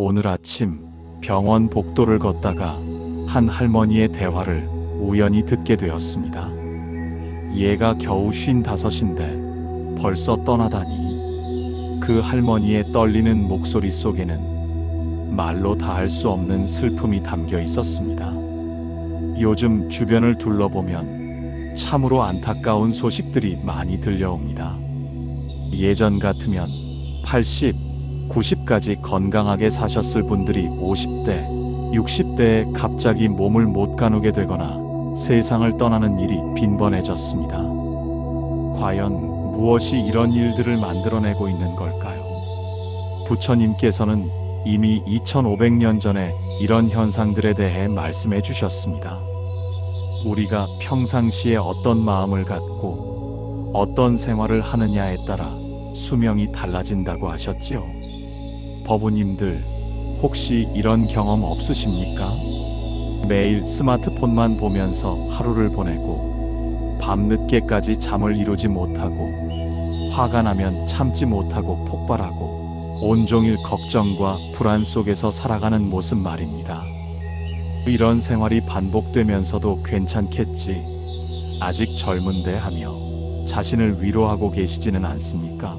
오늘 아침 병원 복도를 걷다가 한 할머니의 대화를 우연히 듣게 되었습니다. 얘가 겨우 55인데 벌써 떠나다니. 그 할머니의 떨리는 목소리 속에는 말로 다할 수 없는 슬픔이 담겨 있었습니다. 요즘 주변을 둘러보면 참으로 안타까운 소식들이 많이 들려옵니다. 예전 같으면 80, 90까지 건강하게 사셨을 분들이 50대, 60대에 갑자기 몸을 못 가누게 되거나 세상을 떠나는 일이 빈번해졌습니다. 과연 무엇이 이런 일들을 만들어내고 있는 걸까요? 부처님께서는 이미 2500년 전에 이런 현상들에 대해 말씀해 주셨습니다. 우리가 평상시에 어떤 마음을 갖고 어떤 생활을 하느냐에 따라 수명이 달라진다고 하셨지요. 법우님들, 혹시 이런 경험 없으십니까? 매일 스마트폰만 보면서 하루를 보내고 밤늦게까지 잠을 이루지 못하고 화가 나면 참지 못하고 폭발하고 온종일 걱정과 불안 속에서 살아가는 모습 말입니다. 이런 생활이 반복되면서도 괜찮겠지, 아직 젊은데 하며 자신을 위로하고 계시지는 않습니까?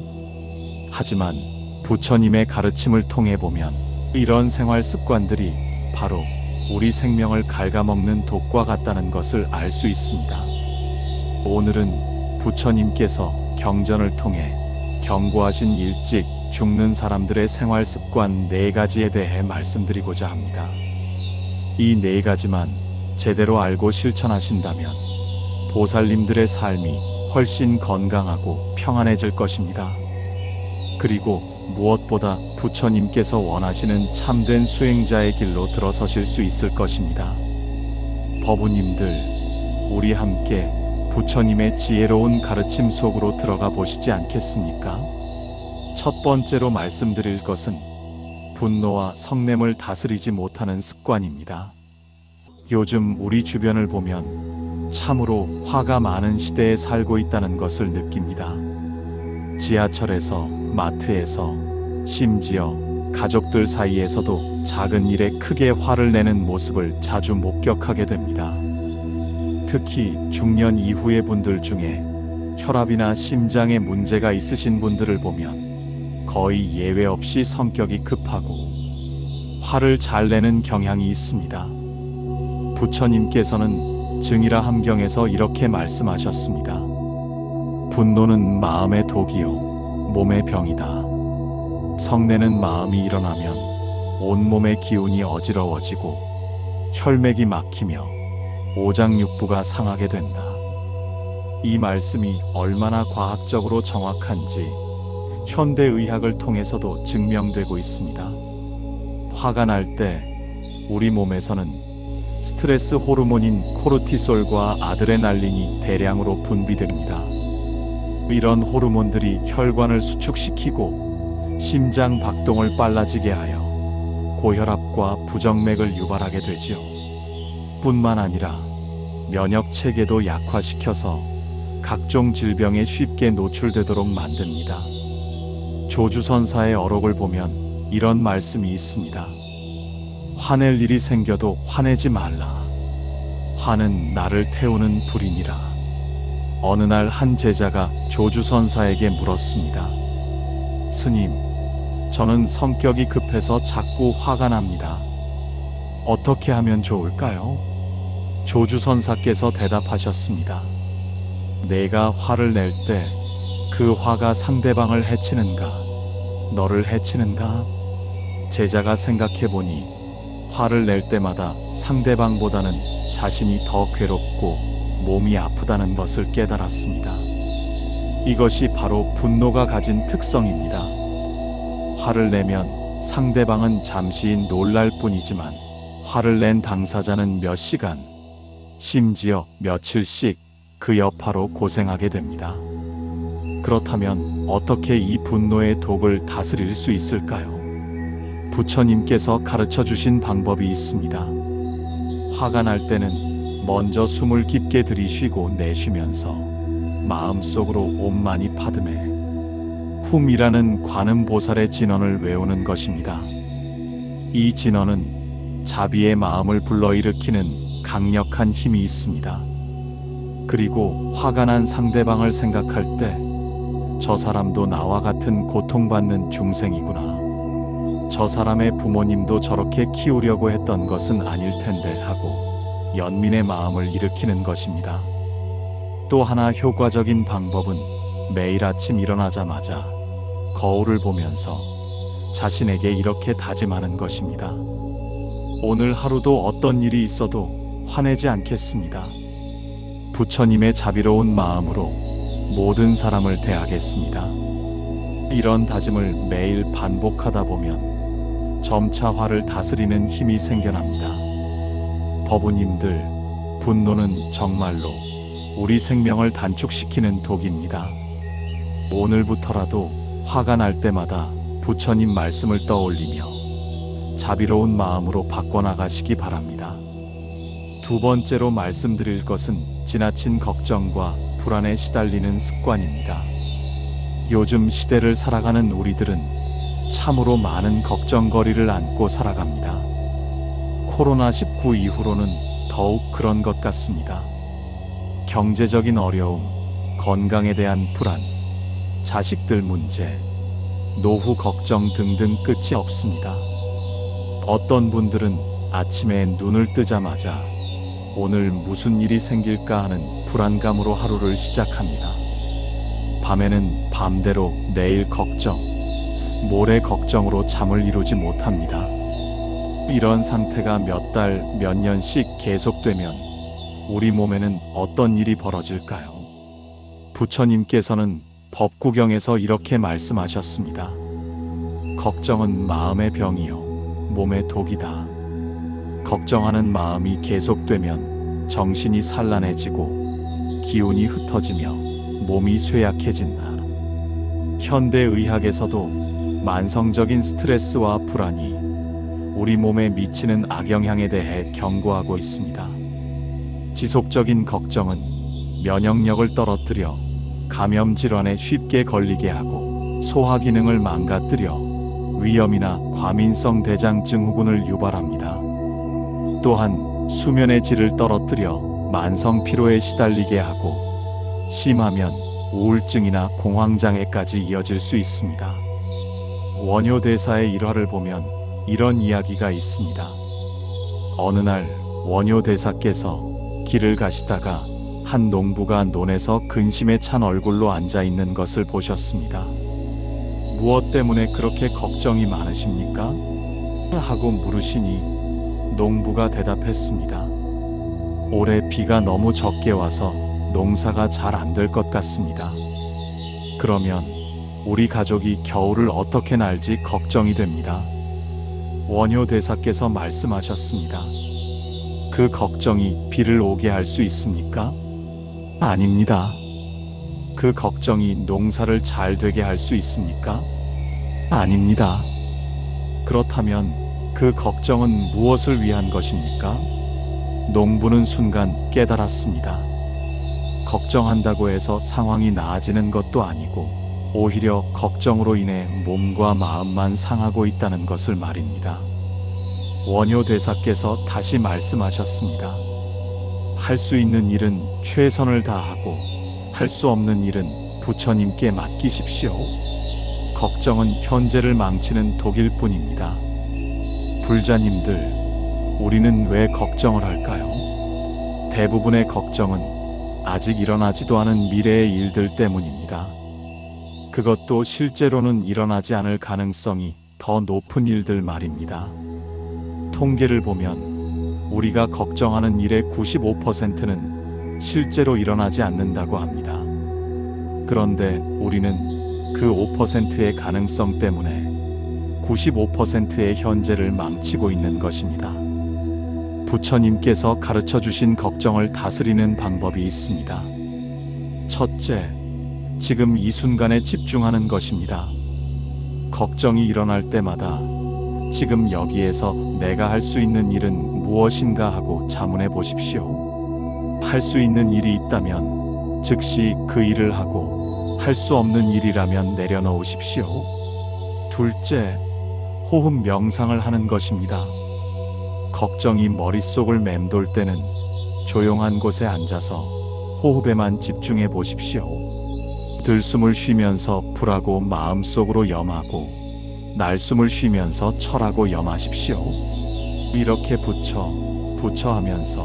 하지만 부처님의 가르침을 통해 보면 이런 생활 습관들이 바로 우리 생명을 갉아먹는 독과 같다는 것을 알 수 있습니다. 오늘은 부처님께서 경전을 통해 경고하신 일찍 죽는 사람들의 생활 습관 4가지에 대해 말씀드리고자 합니다. 이 4가지만 제대로 알고 실천하신다면 보살님들의 삶이 훨씬 건강하고 평안해질 것입니다. 그리고 무엇보다 부처님께서 원하시는 참된 수행자의 길로 들어서실 수 있을 것입니다. 법우님들, 우리 함께 부처님의 지혜로운 가르침 속으로 들어가 보시지 않겠습니까? 첫 번째로 말씀드릴 것은 분노와 성냄을 다스리지 못하는 습관입니다. 요즘 우리 주변을 보면 참으로 화가 많은 시대에 살고 있다는 것을 느낍니다. 지하철에서, 마트에서, 심지어 가족들 사이에서도 작은 일에 크게 화를 내는 모습을 자주 목격하게 됩니다. 특히 중년 이후의 분들 중에 혈압이나 심장에 문제가 있으신 분들을 보면 거의 예외 없이 성격이 급하고 화를 잘 내는 경향이 있습니다. 부처님께서는 증이라 함경에서 이렇게 말씀하셨습니다. 분노는 마음의 독이요 몸의 병이다. 성내는 마음이 일어나면 온몸의 기운이 어지러워지고 혈맥이 막히며 오장육부가 상하게 된다. 이 말씀이 얼마나 과학적으로 정확한지 현대의학을 통해서도 증명되고 있습니다. 화가 날 때 우리 몸에서는 스트레스 호르몬인 코르티솔과 아드레날린이 대량으로 분비됩니다. 이런 호르몬들이 혈관을 수축시키고 심장 박동을 빨라지게 하여 고혈압과 부정맥을 유발하게 되지요. 뿐만 아니라 면역 체계도 약화시켜서 각종 질병에 쉽게 노출되도록 만듭니다. 조주선사의 어록을 보면 이런 말씀이 있습니다. 화낼 일이 생겨도 화내지 말라. 화는 나를 태우는 불이니라. 어느 날 한 제자가 조주선사에게 물었습니다. 스님, 저는 성격이 급해서 자꾸 화가 납니다. 어떻게 하면 좋을까요? 조주선사께서 대답하셨습니다. 내가 화를 낼 때 그 화가 상대방을 해치는가, 너를 해치는가? 제자가 생각해보니 화를 낼 때마다 상대방보다는 자신이 더 괴롭고 몸이 아프다는 것을 깨달았습니다. 이것이 바로 분노가 가진 특성입니다. 화를 내면 상대방은 잠시 놀랄 뿐이지만 화를 낸 당사자는 몇 시간, 심지어 며칠씩 그 여파로 고생하게 됩니다. 그렇다면 어떻게 이 분노의 독을 다스릴 수 있을까요? 부처님께서 가르쳐 주신 방법이 있습니다. 화가 날 때는 먼저 숨을 깊게 들이쉬고 내쉬면서 마음속으로 옴마니 파드메 훔이라는 관음보살의 진언을 외우는 것입니다. 이 진언은 자비의 마음을 불러일으키는 강력한 힘이 있습니다. 그리고 화가 난 상대방을 생각할 때 저 사람도 나와 같은 고통받는 중생이구나. 저 사람의 부모님도 저렇게 키우려고 했던 것은 아닐 텐데 하고 연민의 마음을 일으키는 것입니다. 또 하나 효과적인 방법은 매일 아침 일어나자마자 거울을 보면서 자신에게 이렇게 다짐하는 것입니다. 오늘 하루도 어떤 일이 있어도 화내지 않겠습니다. 부처님의 자비로운 마음으로 모든 사람을 대하겠습니다. 이런 다짐을 매일 반복하다 보면 점차 화를 다스리는 힘이 생겨납니다. 법우님들, 분노는 정말로 우리 생명을 단축시키는 독입니다. 오늘부터라도 화가 날 때마다 부처님 말씀을 떠올리며 자비로운 마음으로 바꿔나가시기 바랍니다. 두 번째로 말씀드릴 것은 지나친 걱정과 불안에 시달리는 습관입니다. 요즘 시대를 살아가는 우리들은 참으로 많은 걱정거리를 안고 살아갑니다. 코로나19 이후로는 더욱 그런 것 같습니다. 경제적인 어려움, 건강에 대한 불안, 자식들 문제, 노후 걱정 등등 끝이 없습니다. 어떤 분들은 아침에 눈을 뜨자마자 오늘 무슨 일이 생길까 하는 불안감으로 하루를 시작합니다. 밤에는 밤대로 내일 걱정, 모레 걱정으로 잠을 이루지 못합니다. 이런 상태가 몇 달, 몇 년씩 계속되면 우리 몸에는 어떤 일이 벌어질까요? 부처님께서는 법구경에서 이렇게 말씀하셨습니다. 걱정은 마음의 병이요, 몸의 독이다. 걱정하는 마음이 계속되면 정신이 산란해지고 기운이 흩어지며 몸이 쇠약해진다. 현대의학에서도 만성적인 스트레스와 불안이 우리 몸에 미치는 악영향에 대해 경고하고 있습니다. 지속적인 걱정은 면역력을 떨어뜨려 감염 질환에 쉽게 걸리게 하고 소화 기능을 망가뜨려 위염이나 과민성 대장 증후군을 유발합니다. 또한 수면의 질을 떨어뜨려 만성 피로에 시달리게 하고 심하면 우울증이나 공황장애까지 이어질 수 있습니다. 원효대사의 일화를 보면 이런 이야기가 있습니다. 어느 날 원효대사께서 길을 가시다가 한 농부가 논에서 근심에 찬 얼굴로 앉아 있는 것을 보셨습니다. 무엇 때문에 그렇게 걱정이 많으십니까? 하고 물으시니 농부가 대답했습니다. 올해 비가 너무 적게 와서 농사가 잘 안 될 것 같습니다. 그러면 우리 가족이 겨울을 어떻게 날지 걱정이 됩니다. 원효대사께서 말씀하셨습니다. 그 걱정이 비를 오게 할 수 있습니까? 아닙니다. 그 걱정이 농사를 잘 되게 할 수 있습니까? 아닙니다. 그렇다면 그 걱정은 무엇을 위한 것입니까? 농부는 순간 깨달았습니다. 걱정한다고 해서 상황이 나아지는 것도 아니고 오히려 걱정으로 인해 몸과 마음만 상하고 있다는 것을 말입니다. 원효대사께서 다시 말씀하셨습니다. 할 수 있는 일은 최선을 다하고 할 수 없는 일은 부처님께 맡기십시오. 걱정은 현재를 망치는 독일 뿐입니다. 불자님들, 우리는 왜 걱정을 할까요? 대부분의 걱정은 아직 일어나지도 않은 미래의 일들 때문입니다. 그것도 실제로는 일어나지 않을 가능성이 더 높은 일들 말입니다. 통계를 보면 우리가 걱정하는 일의 95%는 실제로 일어나지 않는다고 합니다. 그런데 우리는 그 5%의 가능성 때문에 95%의 현재를 망치고 있는 것입니다. 부처님께서 가르쳐 주신 걱정을 다스리는 방법이 있습니다. 첫째, 지금 이 순간에 집중하는 것입니다. 걱정이 일어날 때마다 지금 여기에서 내가 할 수 있는 일은 무엇인가 하고 자문해 보십시오. 할 수 있는 일이 있다면 즉시 그 일을 하고 할 수 없는 일이라면 내려놓으십시오. 둘째, 호흡 명상을 하는 것입니다. 걱정이 머릿속을 맴돌 때는 조용한 곳에 앉아서 호흡에만 집중해 보십시오. 들숨을 쉬면서 불하고 마음속으로 염하고 날숨을 쉬면서 철하고 염하십시오. 이렇게 부처 하면서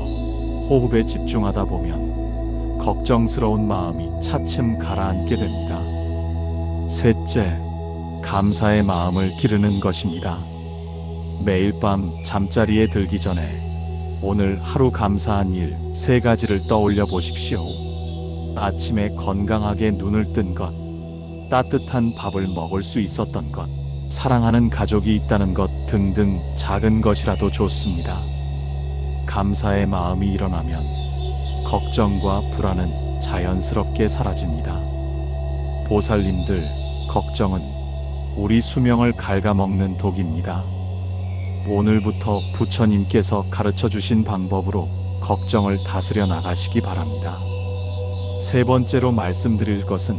호흡에 집중하다 보면 걱정스러운 마음이 차츰 가라앉게 됩니다. 셋째, 감사의 마음을 기르는 것입니다. 매일 밤 잠자리에 들기 전에 오늘 하루 감사한 일 3가지를 떠올려 보십시오. 아침에 건강하게 눈을 뜬 것, 따뜻한 밥을 먹을 수 있었던 것, 사랑하는 가족이 있다는 것 등등 작은 것이라도 좋습니다. 감사의 마음이 일어나면 걱정과 불안은 자연스럽게 사라집니다. 보살님들, 걱정은 우리 수명을 갉아먹는 독입니다. 오늘부터 부처님께서 가르쳐 주신 방법으로 걱정을 다스려 나가시기 바랍니다. 3번째로 말씀드릴 것은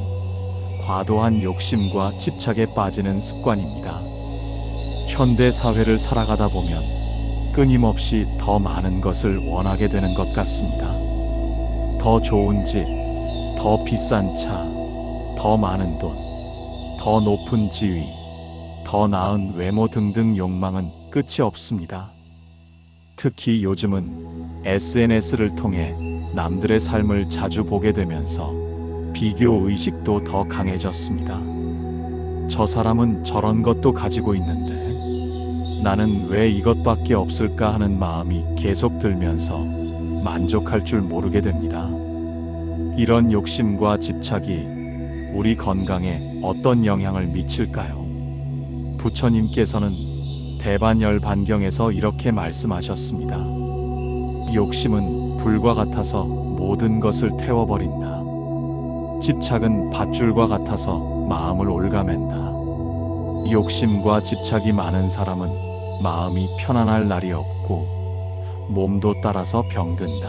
과도한 욕심과 집착에 빠지는 습관입니다. 현대 사회를 살아가다 보면 끊임없이 더 많은 것을 원하게 되는 것 같습니다. 더 좋은 집, 더 비싼 차, 더 많은 돈, 더 높은 지위, 더 나은 외모 등등 욕망은 끝이 없습니다. 특히 요즘은 SNS를 통해 남들의 삶을 자주 보게 되면서 비교 의식도 더 강해졌습니다. 저 사람은 저런 것도 가지고 있는데 나는 왜 이것밖에 없을까 하는 마음이 계속 들면서 만족할 줄 모르게 됩니다. 이런 욕심과 집착이 우리 건강에 어떤 영향을 미칠까요? 부처님께서는 대반열반경에서 이렇게 말씀하셨습니다. 욕심은 불과 같아서 모든 것을 태워버린다. 집착은 밧줄과 같아서 마음을 옅아맨다. 욕심과 집착이 많은 사람은 마음이 편안할 날이 없고 몸도 따라서 병든다.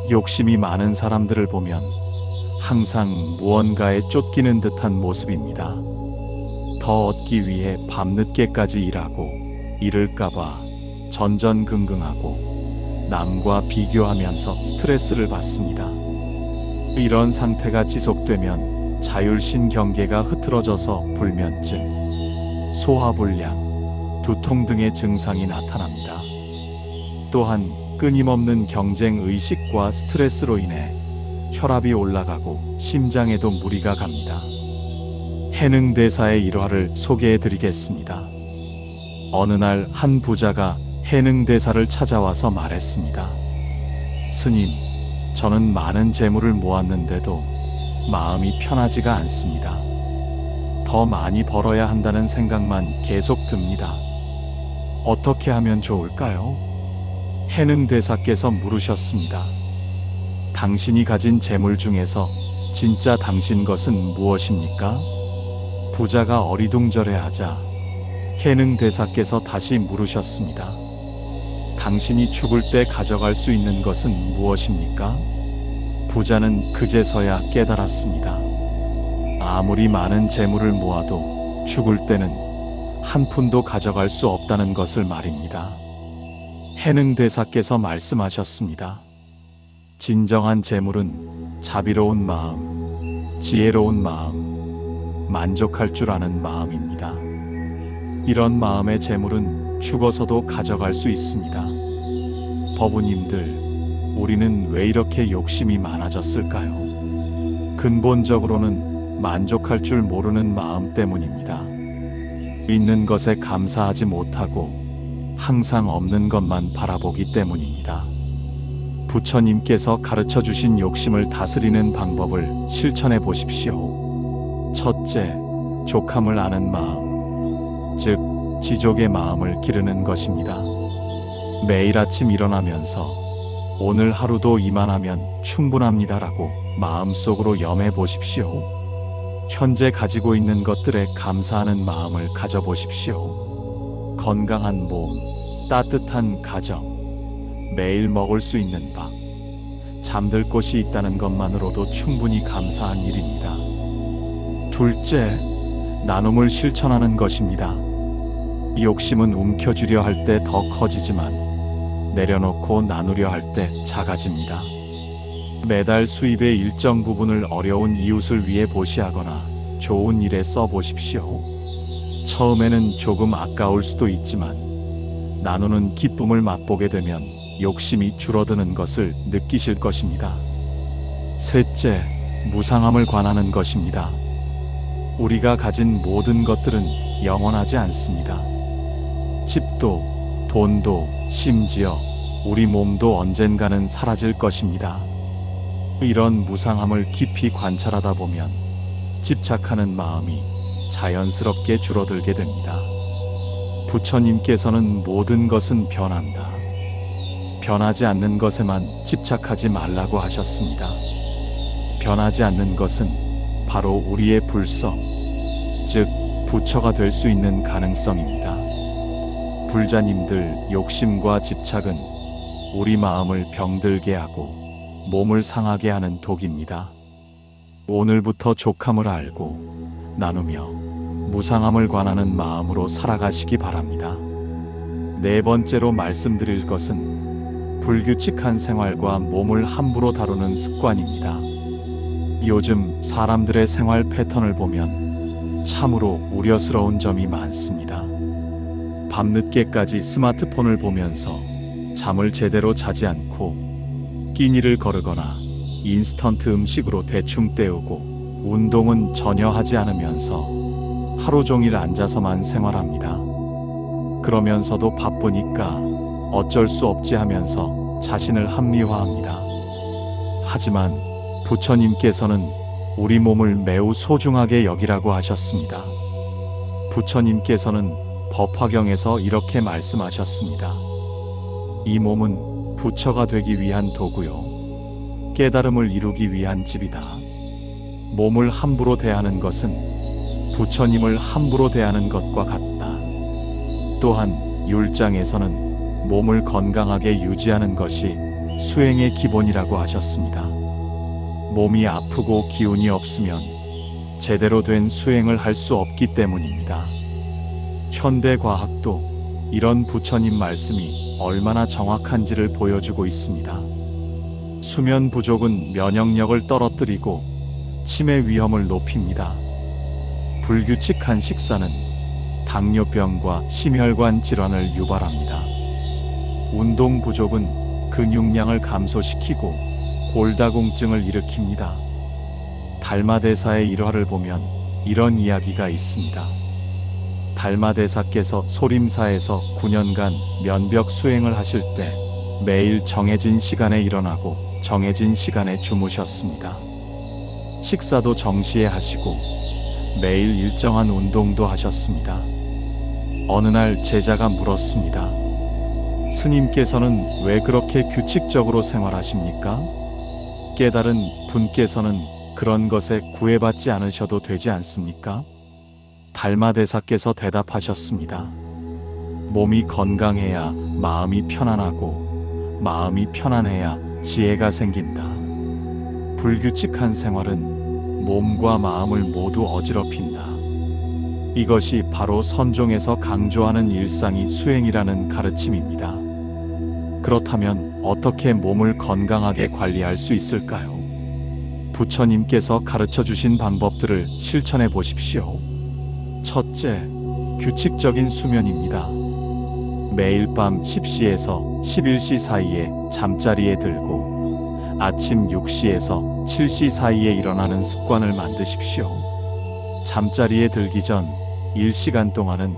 욕심이 많은 사람들을 보면 항상 무언가에 쫓기는 듯한 모습입니다. 더 얻기 위해 밤늦게까지 일하고 이를까봐 전전긍긍하고 남과 비교하면서 스트레스를 받습니다. 이런 상태가 지속되면 자율신경계가 흐트러져서 불면증, 소화불량, 두통 등의 증상이 나타납니다. 또한 끊임없는 경쟁의식과 스트레스로 인해 혈압이 올라가고 심장에도 무리가 갑니다. 해능대사의 일화를 소개해 드리겠습니다. 어느 날 한 부자가 해능대사를 찾아와서 말했습니다. 스님, 저는 많은 재물을 모았는데도 마음이 편하지가 않습니다. 더 많이 벌어야 한다는 생각만 계속 듭니다. 어떻게 하면 좋을까요? 해능대사께서 물으셨습니다. 당신이 가진 재물 중에서 진짜 당신 것은 무엇입니까? 부자가 어리둥절해하자 해능대사께서 다시 물으셨습니다. 당신이 죽을 때 가져갈 수 있는 것은 무엇입니까? 부자는 그제서야 깨달았습니다. 아무리 많은 재물을 모아도 죽을 때는 한 푼도 가져갈 수 없다는 것을 말입니다. 해능대사께서 말씀하셨습니다. 진정한 재물은 자비로운 마음, 지혜로운 마음, 만족할 줄 아는 마음입니다. 이런 마음의 재물은 죽어서도 가져갈 수 있습니다. 법우님들, 우리는 왜 이렇게 욕심이 많아졌을까요? 근본적으로는 만족할 줄 모르는 마음 때문입니다. 있는 것에 감사하지 못하고 항상 없는 것만 바라보기 때문입니다. 부처님께서 가르쳐 주신 욕심을 다스리는 방법을 실천해 보십시오. 첫째, 족함을 아는 마음, 즉 지족의 마음을 기르는 것입니다. 매일 아침 일어나면서 오늘 하루도 이만하면 충분합니다라고 마음속으로 염해 보십시오. 현재 가지고 있는 것들에 감사하는 마음을 가져보십시오. 건강한 몸, 따뜻한 가정, 매일 먹을 수 있는 밥, 잠들 곳이 있다는 것만으로도 충분히 감사한 일입니다. 둘째, 나눔을 실천하는 것입니다. 욕심은 움켜쥐려 할 때 더 커지지만 내려놓고 나누려 할 때 작아집니다. 매달 수입의 일정 부분을 어려운 이웃을 위해 보시하거나 좋은 일에 써보십시오. 처음에는 조금 아까울 수도 있지만 나누는 기쁨을 맛보게 되면 욕심이 줄어드는 것을 느끼실 것입니다. 셋째, 무상함을 관하는 것입니다. 우리가 가진 모든 것들은 영원하지 않습니다. 집도, 돈도, 심지어 우리 몸도 언젠가는 사라질 것입니다. 이런 무상함을 깊이 관찰하다 보면 집착하는 마음이 자연스럽게 줄어들게 됩니다. 부처님께서는 모든 것은 변한다. 변하지 않는 것에만 집착하지 말라고 하셨습니다. 변하지 않는 것은 바로 우리의 불성, 즉 부처가 될 수 있는 가능성입니다. 불자님들, 욕심과 집착은 우리 마음을 병들게 하고 몸을 상하게 하는 독입니다. 오늘부터 족함을 알고 나누며 무상함을 관하는 마음으로 살아가시기 바랍니다. 네 번째로 말씀드릴 것은 불규칙한 생활과 몸을 함부로 다루는 습관입니다. 요즘 사람들의 생활 패턴을 보면 참으로 우려스러운 점이 많습니다. 밤늦게까지 스마트폰을 보면서 잠을 제대로 자지 않고 끼니를 거르거나 인스턴트 음식으로 대충 때우고 운동은 전혀 하지 않으면서 하루 종일 앉아서만 생활합니다. 그러면서도 바쁘니까 어쩔 수 없지 하면서 자신을 합리화합니다. 하지만 부처님께서는 우리 몸을 매우 소중하게 여기라고 하셨습니다. 부처님께서는 법화경에서 이렇게 말씀하셨습니다. 이 몸은 부처가 되기 위한 도구요, 깨달음을 이루기 위한 집이다. 몸을 함부로 대하는 것은 부처님을 함부로 대하는 것과 같다. 또한 율장에서는 몸을 건강하게 유지하는 것이 수행의 기본이라고 하셨습니다. 몸이 아프고 기운이 없으면 제대로 된 수행을 할 수 없기 때문입니다. 현대 과학도 이런 부처님 말씀이 얼마나 정확한지를 보여주고 있습니다. 수면 부족은 면역력을 떨어뜨리고 치매 위험을 높입니다. 불규칙한 식사는 당뇨병과 심혈관 질환을 유발합니다. 운동 부족은 근육량을 감소시키고 골다공증을 일으킵니다. 달마대사의 일화를 보면 이런 이야기가 있습니다. 달마대사께서 소림사에서 9년간 면벽 수행을 하실 때 매일 정해진 시간에 일어나고 정해진 시간에 주무셨습니다. 식사도 정시에 하시고 매일 일정한 운동도 하셨습니다. 어느 날 제자가 물었습니다. 스님께서는 왜 그렇게 규칙적으로 생활하십니까? 깨달은 분께서는 그런 것에 구애받지 않으셔도 되지 않습니까? 달마대사께서 대답하셨습니다. 몸이 건강해야 마음이 편안하고 마음이 편안해야 지혜가 생긴다. 불규칙한 생활은 몸과 마음을 모두 어지럽힌다. 이것이 바로 선종에서 강조하는 일상이 수행이라는 가르침입니다. 그렇다면 어떻게 몸을 건강하게 관리할 수 있을까요? 부처님께서 가르쳐 주신 방법들을 실천해 보십시오. 첫째, 규칙적인 수면입니다. 매일 밤 10시에서 11시 사이에 잠자리에 들고 아침 6시에서 7시 사이에 일어나는 습관을 만드십시오. 잠자리에 들기 전 1시간 동안은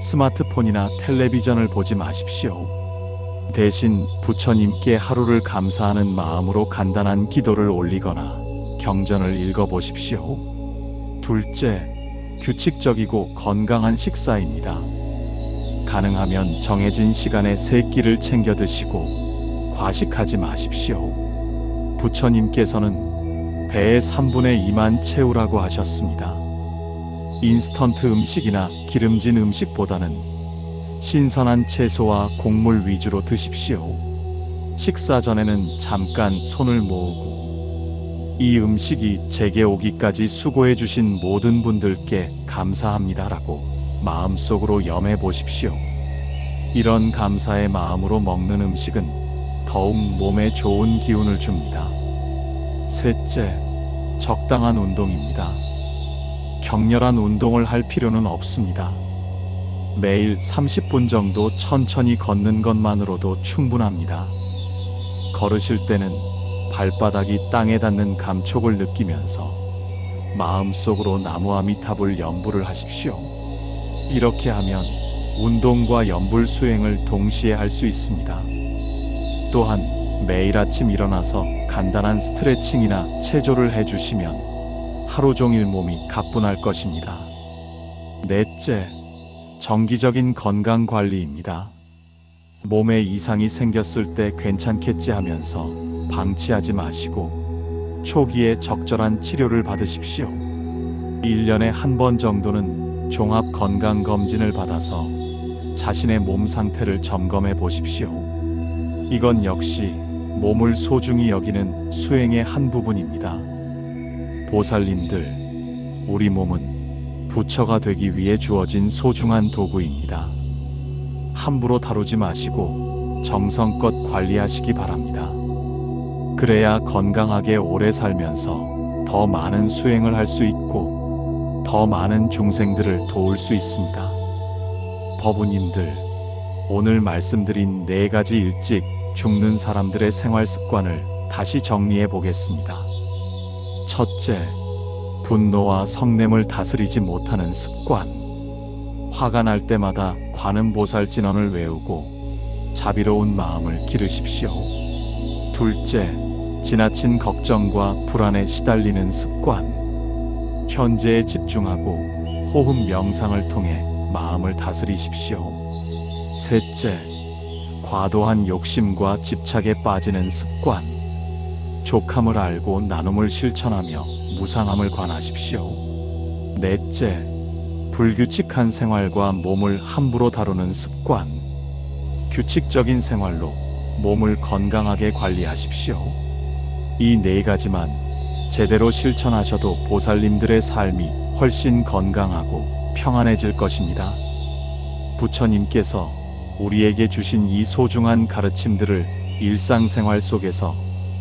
스마트폰이나 텔레비전을 보지 마십시오. 대신 부처님께 하루를 감사하는 마음으로 간단한 기도를 올리거나 경전을 읽어보십시오. 둘째, 규칙적이고 건강한 식사입니다. 가능하면 정해진 시간에 세 끼를 챙겨 드시고 과식하지 마십시오. 부처님께서는 배의 3분의 2만 채우라고 하셨습니다. 인스턴트 음식이나 기름진 음식보다는 신선한 채소와 곡물 위주로 드십시오. 식사 전에는 잠깐 손을 모으고 이 음식이 제게 오기까지 수고해 주신 모든 분들께 감사합니다라고 마음속으로 염해 보십시오. 이런 감사의 마음으로 먹는 음식은 더욱 몸에 좋은 기운을 줍니다. 셋째, 적당한 운동입니다. 격렬한 운동을 할 필요는 없습니다. 매일 30분 정도 천천히 걷는 것만으로도 충분합니다. 걸으실 때는 발바닥이 땅에 닿는 감촉을 느끼면서 마음속으로 나무아미타불 연불을 하십시오. 이렇게 하면 운동과 연불 수행을 동시에 할 수 있습니다. 또한 매일 아침 일어나서 간단한 스트레칭이나 체조를 해주시면 하루 종일 몸이 가뿐할 것입니다. 넷째, 정기적인 건강 관리입니다. 몸에 이상이 생겼을 때 괜찮겠지 하면서 방치하지 마시고 초기에 적절한 치료를 받으십시오. 1년에 한 번 정도는 종합 건강 검진을 받아서 자신의 몸 상태를 점검해 보십시오. 이건 역시 몸을 소중히 여기는 수행의 한 부분입니다. 보살님들, 우리 몸은 부처가 되기 위해 주어진 소중한 도구입니다. 함부로 다루지 마시고 정성껏 관리하시기 바랍니다. 그래야 건강하게 오래 살면서 더 많은 수행을 할 수 있고 더 많은 중생들을 도울 수 있습니다. 법우님들, 오늘 말씀드린 4가지 일찍 죽는 사람들의 생활 습관을 다시 정리해 보겠습니다. 첫째, 분노와 성냄을 다스리지 못하는 습관. 화가 날 때마다 관음보살진언을 외우고 자비로운 마음을 기르십시오. 둘째, 지나친 걱정과 불안에 시달리는 습관. 현재에 집중하고 호흡 명상을 통해 마음을 다스리십시오. 셋째, 과도한 욕심과 집착에 빠지는 습관. 족함을 알고 나눔을 실천하며 무상함을 관하십시오. 넷째, 불규칙한 생활과 몸을 함부로 다루는 습관. 규칙적인 생활로 몸을 건강하게 관리하십시오. 이 4가지만 제대로 실천하셔도 보살님들의 삶이 훨씬 건강하고 평안해질 것입니다. 부처님께서 우리에게 주신 이 소중한 가르침들을 일상생활 속에서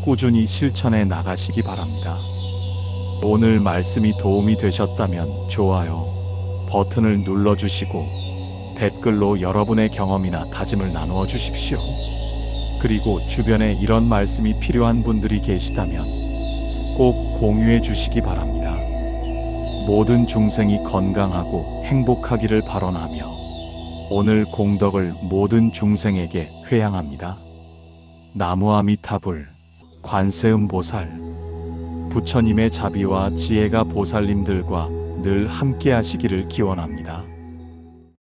꾸준히 실천해 나가시기 바랍니다. 오늘 말씀이 도움이 되셨다면 좋아요 버튼을 눌러주시고 댓글로 여러분의 경험이나 다짐을 나누어 주십시오. 그리고 주변에 이런 말씀이 필요한 분들이 계시다면 꼭 공유해 주시기 바랍니다. 모든 중생이 건강하고 행복하기를 발언하며 오늘 공덕을 모든 중생에게 회양합니다. 나무아미타불 관세음보살, 부처님의 자비와 지혜가 보살님들과 늘 함께 하시기를 기원합니다.